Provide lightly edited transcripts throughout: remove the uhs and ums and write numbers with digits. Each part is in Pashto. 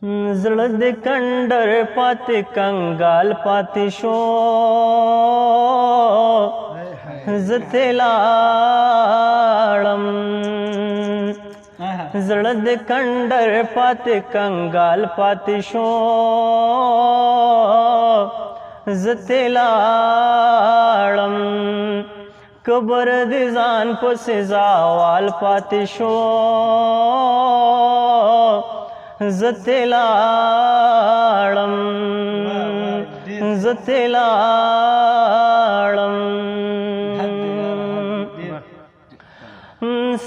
زړه د کندر پاتې کنګال پاتې شو زه ترې لاړم زړه د کندر پاتې کنګال پاتې شو زه ترې لاړم قبر د ځان پسې زوال پاتې شو زه ترې لاړم زه ترې لاړم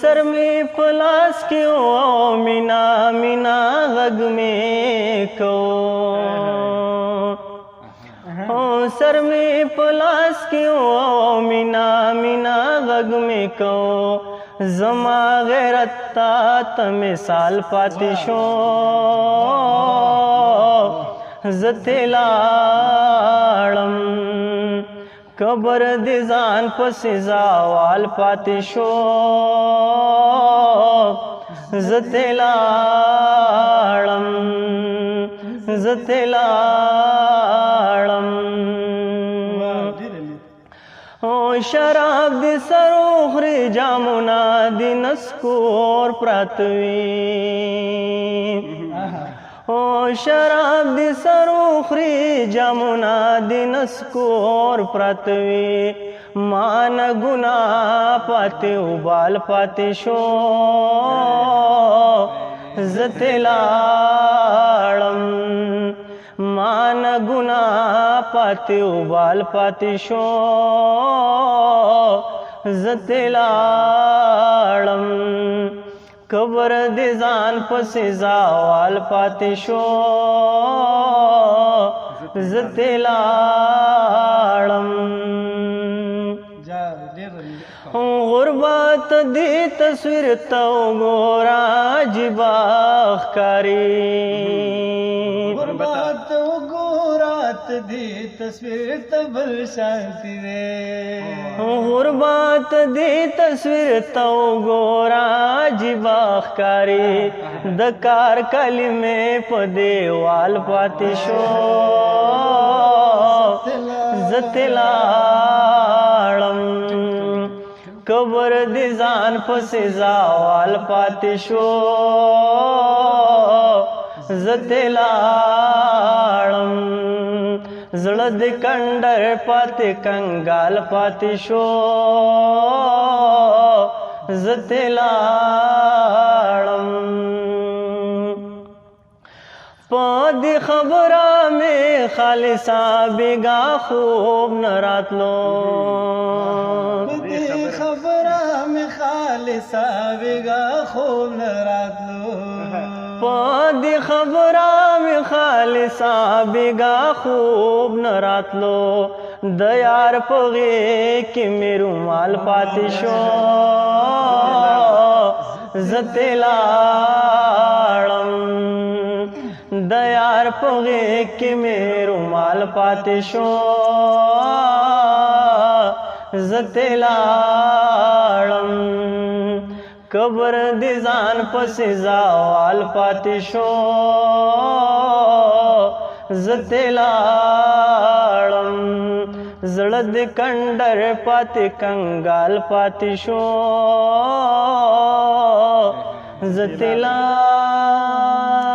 سر مې په لاس کې و مینا مینا غږ مې کو سر مې په لاس کې و مینا مینا غږ مې کو زما غیرت تا مثال پاتې شو زه ترې لاړم قبر د ځان پسې زوال پاتې شو زه ترې لاړم زه ترې لاړم شراب د سر خوري جامونه د نسکور پراته وي شراب د سر خوري جامونه د نسکور پراته وي ما نه ګناه پاتې وبال پاتې شو زه ترې لاړم ما نه ګناه پاتې وبال پاتې شو زه ترې لاړم قبر د ځان پسې زوال پاتې شو زه ترې لاړم غربت دې تصویر ته وګوره عجیبه ښکاري غربت وګورات دې تصویر ته بل شانتی دی غربت دې تصویر ته وګوره عجیبه ښکاري د کار کلمې په دیوال پاتې شو زه ترې لاړم قبر د ځان پسې زوال پاتې شو زه ترې لاړم زړه د کندر پاتې کنګال پاتې شو زه ترې لاړم په دې خبره مې خالصه بېګا خوب نه راتلو په دې خبره مې خالصه بېګا خوب نه راتلو په دې خبره مې خالصه بېګا خوب نه راتلو د یار په غېږ کې مې رومال پاتې شو زه ترې لاړم د یار په غېږ کې مې رومال پاتې شو زه ترې لاړم قبر د ځان پسې زوال پاتې شو زه ترې لاړم زړه د کندر پاتې کنګال پاتې شو زه ترې لاړم